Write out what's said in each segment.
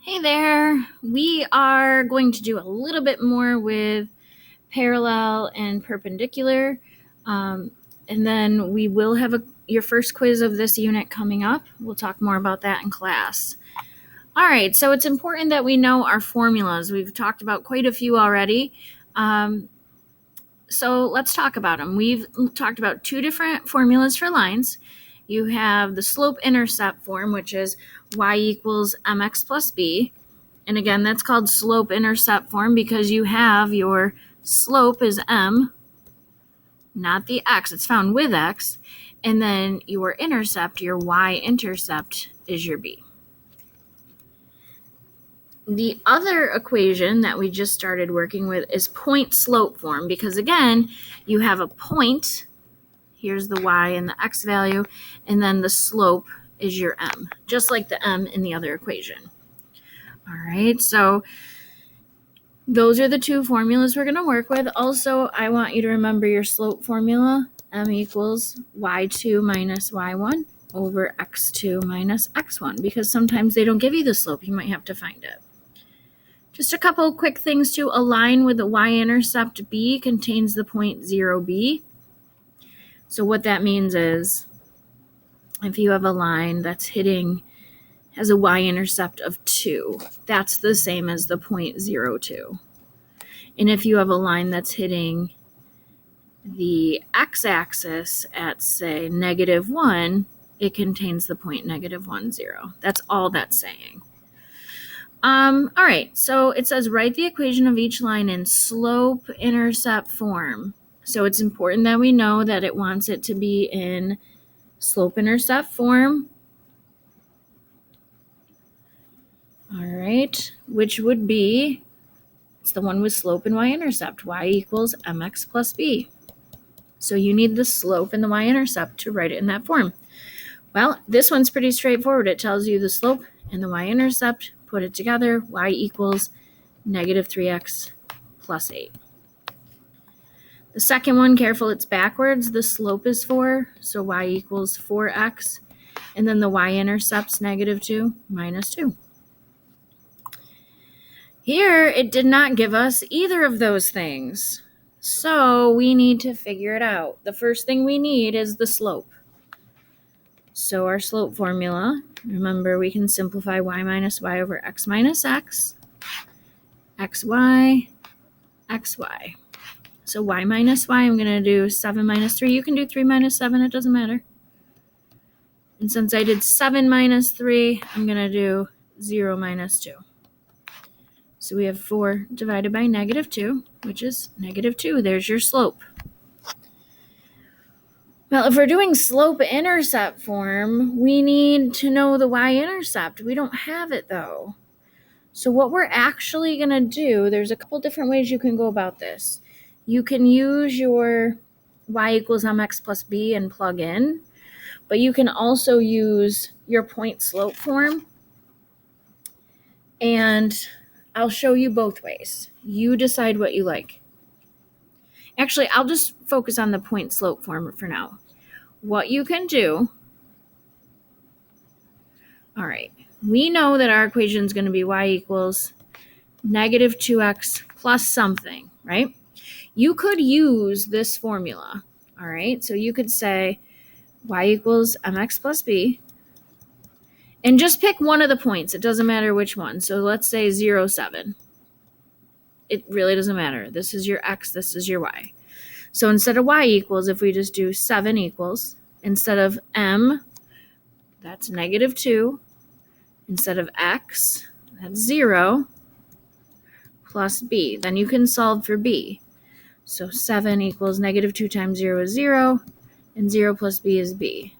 Hey there, we are going to do a little bit more with parallel and perpendicular, and then we will have your first quiz of this unit coming up. We'll talk more about that in class. All right, so it's important that we know our formulas. We've talked about quite a few already, so let's talk about them. We've talked about two different formulas for lines. You have the slope-intercept form, which is y equals mx plus b. And again, that's called slope-intercept form because you have your slope is m, not the x. It's found with x. And then your intercept, your y-intercept, is your b. The other equation that we just started working with is point-slope form because, again, you have a point. Here's the y and the x value, and then the slope is your m, just like the m in the other equation. All right, so those are the two formulas we're going to work with. Also, I want you to remember your slope formula, m equals y2 minus y1 over x2 minus x1, because sometimes they don't give you the slope. You might have to find it. Just a couple of quick things to align with the y-intercept b contains the point 0b. So what that means is if you have a line that's has a y-intercept of 2, that's the same as the point 0,2. And if you have a line that's hitting the x-axis at, say, -1, it contains the point -1, 0. That's all that's saying. All right, so it says write the equation of each line in slope-intercept form. So it's important that we know that it wants it to be in slope-intercept form. All right, which would be, it's the one with slope and y-intercept, y equals mx plus b. So you need the slope and the y-intercept to write it in that form. Well, this one's pretty straightforward. It tells you the slope and the y-intercept, put it together, y equals -3x plus 8. The second one, careful, it's backwards. The slope is 4, so y equals 4x, and then the y-intercept's -2 minus 2. Here, it did not give us either of those things, so we need to figure it out. The first thing we need is the slope. So our slope formula, remember, we can simplify y minus y over x minus x, xy, xy. So y minus y, I'm going to do 7 minus 3. You can do 3 minus 7. It doesn't matter. And since I did 7 minus 3, I'm going to do 0 minus 2. So we have 4 divided by -2, which is -2. There's your slope. Well, if we're doing slope-intercept form, we need to know the y-intercept. We don't have it, though. So what we're actually going to do, there's a couple different ways you can go about this. You can use your y equals mx plus b and plug in, but you can also use your point-slope form, and I'll show you both ways. You decide what you like. Actually, I'll just focus on the point-slope form for now. What you can do, all right, we know that our equation is going to be y equals -2x plus something, right? You could use this formula, all right? So you could say y equals mx plus b, and just pick one of the points. It doesn't matter which one. So let's say 0, 7. It really doesn't matter. This is your x, this is your y. So instead of y equals, if we just do 7 equals, instead of m, that's -2. Instead of x, that's 0 plus b. Then you can solve for b. So 7 equals -2 times 0 is 0, and 0 plus b is b.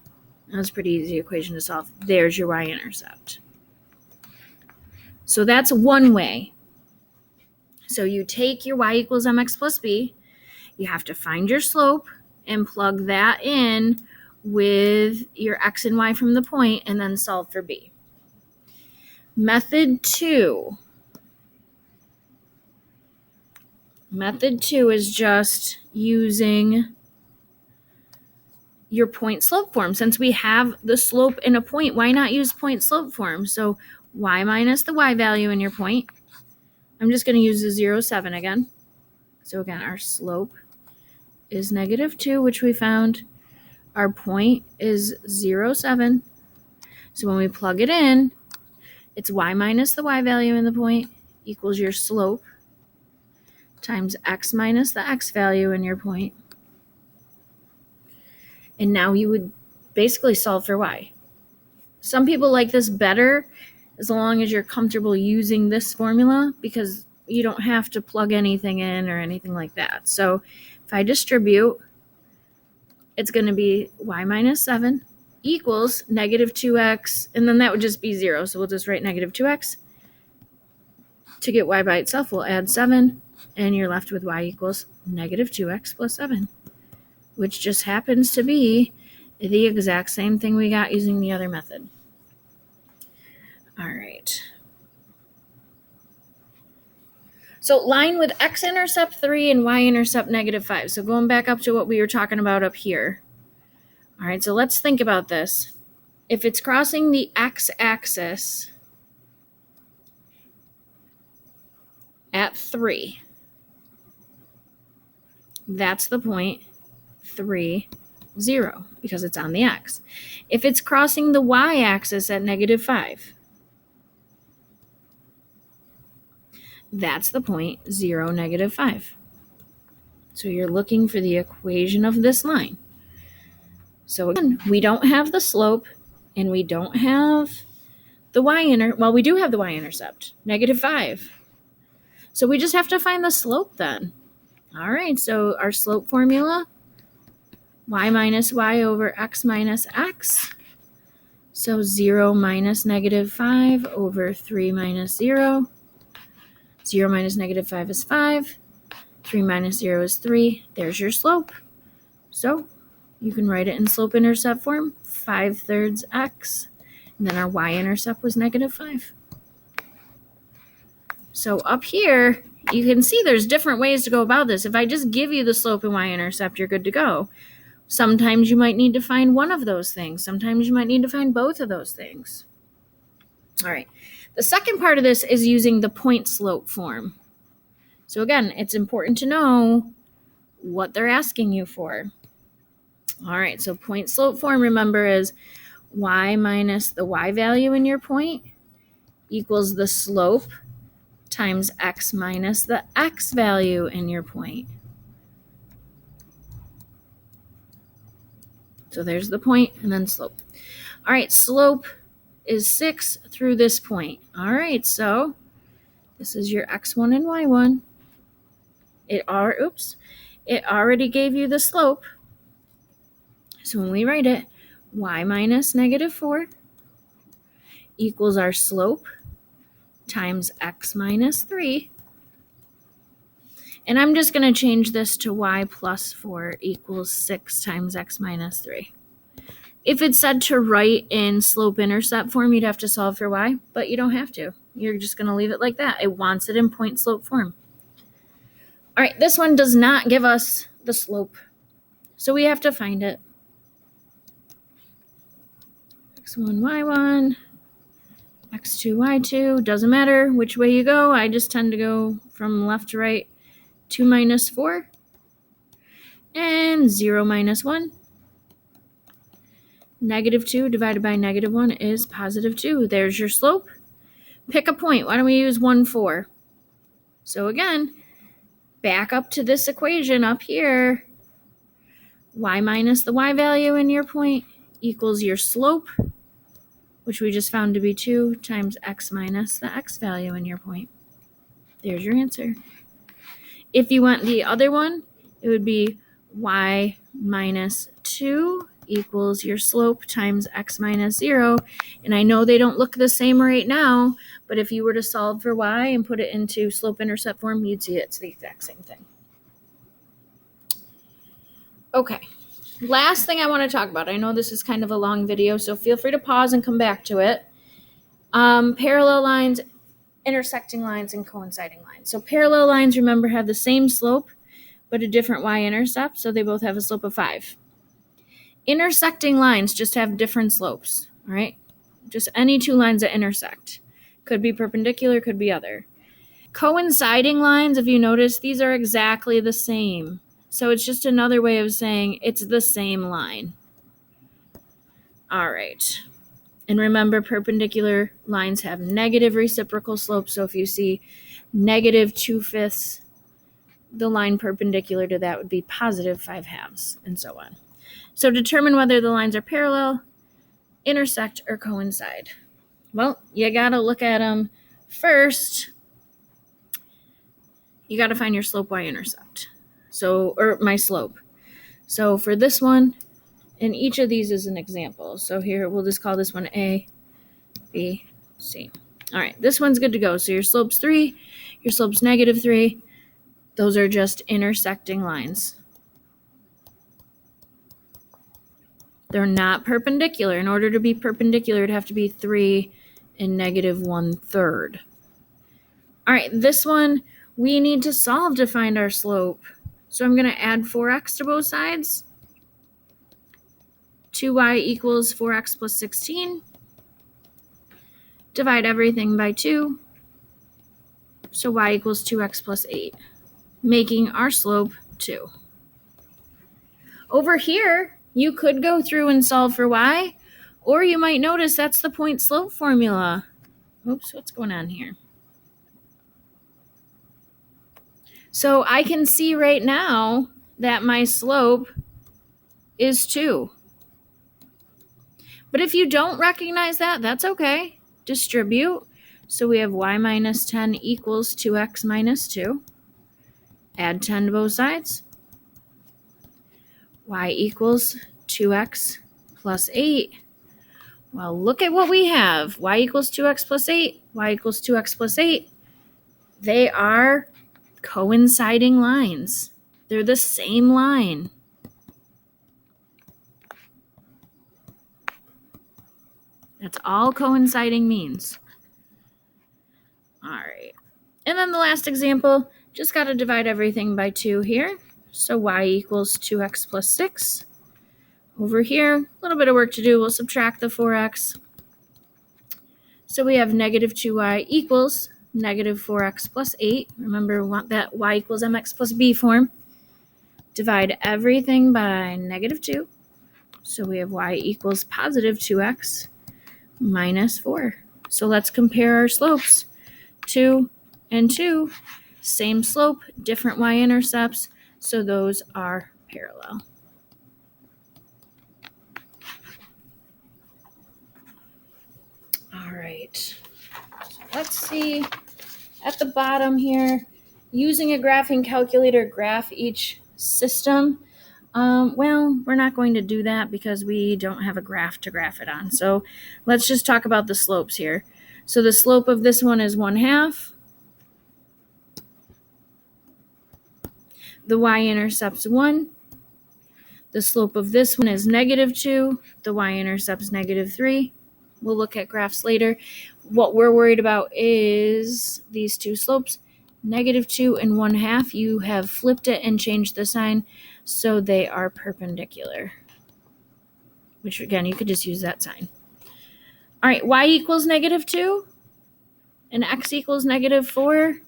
That's a pretty easy equation to solve. There's your y-intercept. So that's one way. So you take your y equals mx plus b, you have to find your slope and plug that in with your x and y from the point, and then solve for b. Method 2. Method 2 is just using your point-slope form. Since we have the slope in a point, why not use point-slope form? So y minus the y value in your point. I'm just going to use the 0, 7 again. So again, our slope is -2, which we found. Our point is 0, 7. So when we plug it in, it's y minus the y value in the point equals your slope times x minus the x value in your point. And now you would basically solve for y. Some people like this better as long as you're comfortable using this formula because you don't have to plug anything in or anything like that. So if I distribute, it's going to be y minus 7 equals -2x, and then that would just be 0. So we'll just write -2x. To get y by itself, we'll add 7, and you're left with y equals -2x plus 7, which just happens to be the exact same thing we got using the other method. All right. So line with x-intercept 3 and y-intercept -5. So going back up to what we were talking about up here. All right, so let's think about this. If it's crossing the x-axis at 3, that's the point 3, 0, because it's on the x. If it's crossing the y-axis at -5, that's the point 0, -5. So you're looking for the equation of this line. So again, we don't have the slope and we don't have the we do have the y-intercept, -5. So we just have to find the slope then. All right, so our slope formula, y minus y over x minus x. So 0 minus -5 over 3 minus 0. 0 minus -5 is 5. 3 minus 0 is 3. There's your slope. So you can write it in slope-intercept form, 5/3 x. And then our y-intercept was -5. So up here, you can see there's different ways to go about this. If I just give you the slope and y-intercept, you're good to go. Sometimes you might need to find one of those things. Sometimes you might need to find both of those things. All right. The second part of this is using the point slope form. So again, it's important to know what they're asking you for. All right, so point slope form, remember, is y minus the y value in your point equals the slope times x minus the x value in your point. So there's the point and then slope. All right, slope is 6 through this point. All right, so this is your x1 and y1. It already gave you the slope. So when we write it, y minus -4 equals our slope times x minus 3. And I'm just going to change this to y plus 4 equals 6 times x minus 3. If it's said to write in slope-intercept form, you'd have to solve for y, but you don't have to. You're just going to leave it like that. It wants it in point slope form. All right, this one does not give us the slope, so we have to find it. x1, y1, x2, y2, doesn't matter which way you go. I just tend to go from left to right. 2 minus 4 and 0 minus 1. -2 divided by -1 is +2. There's your slope. Pick a point. Why don't we use 1, 4? So again, back up to this equation up here. Y minus the y value in your point equals your slope, which we just found to be 2 times x minus the x value in your point. There's your answer. If you want the other one, it would be y minus 2 equals your slope times x minus 0. And I know they don't look the same right now, but if you were to solve for y and put it into slope-intercept form, you'd see it's the exact same thing. Okay, last thing I want to talk about. I know this is kind of a long video, so feel free to pause and come back to it. Parallel lines, intersecting lines, and coinciding lines. So parallel lines, remember, have the same slope, but a different y-intercept, so they both have a slope of 5. Intersecting lines just have different slopes, all right? Just any two lines that intersect. Could be perpendicular, could be other. Coinciding lines, if you notice, these are exactly the same. So it's just another way of saying it's the same line. All right. And remember, perpendicular lines have negative reciprocal slopes. So if you see negative 2/5, the line perpendicular to that would be positive 5/2, and so on. So determine whether the lines are parallel, intersect, or coincide. Well, you got to look at them first. You got to find your slope y-intercept. Or my slope. So for this one, and each of these is an example. So here, we'll just call this one A, B, C. All right, this one's good to go. So your slope's 3, your slope's -3. Those are just intersecting lines. They're not perpendicular. In order to be perpendicular, it'd have to be 3 and -1/3. All right, this one, we need to solve to find our slope. So I'm going to add 4x to both sides. 2y equals 4x plus 16. Divide everything by 2. So y equals 2x plus 8, making our slope 2. Over here, you could go through and solve for y, or you might notice that's the point slope formula. Oops, what's going on here? So I can see right now that my slope is 2. But if you don't recognize that, that's okay. Distribute. So we have y minus 10 equals 2x minus 2. Add 10 to both sides. Y equals 2x plus 8. Well, look at what we have. Y equals 2x plus 8. Y equals 2x plus 8. They are coinciding lines. They're the same line. That's all coinciding means. All right. And then the last example, just got to divide everything by 2 here. So y equals 2x plus 6. Over here, a little bit of work to do. We'll subtract the 4x. So we have -2y equals -4x plus 8. Remember, we want that y equals mx plus b form. Divide everything by -2. So we have y equals positive 2x minus 4. So let's compare our slopes. 2 and 2, same slope, different y-intercepts, so those are parallel. All right, so let's see at the bottom here, using a graphing calculator, graph each system. Well, we're not going to do that because we don't have a graph to graph it on. So let's just talk about the slopes here. So the slope of this one is 1/2. The y-intercept's 1. The slope of this one is -2. The y-intercept's -3. We'll look at graphs later. What we're worried about is these two slopes, -2 and 1/2. You have flipped it and changed the sign, so they are perpendicular. Which, again, you could just use that sign. All right, y equals -2 and x equals -4.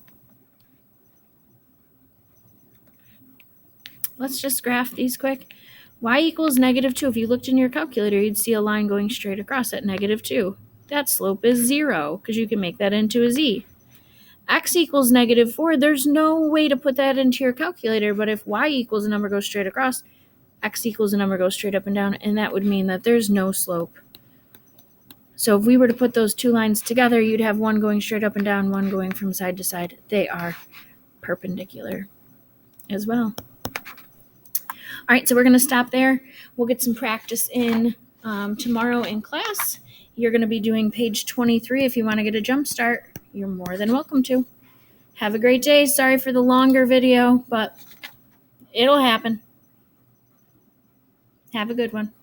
Let's just graph these quick. Y equals -2. If you looked in your calculator, you'd see a line going straight across at -2. That slope is 0 because you can make that into a z. X equals -4. There's no way to put that into your calculator, but if y equals a number goes straight across, x equals a number goes straight up and down, and that would mean that there's no slope. So if we were to put those two lines together, you'd have one going straight up and down, one going from side to side. They are perpendicular as well. All right, so we're going to stop there. We'll get some practice in tomorrow in class. You're going to be doing page 23. If you want to get a jump start, you're more than welcome to. Have a great day. Sorry for the longer video, but it'll happen. Have a good one.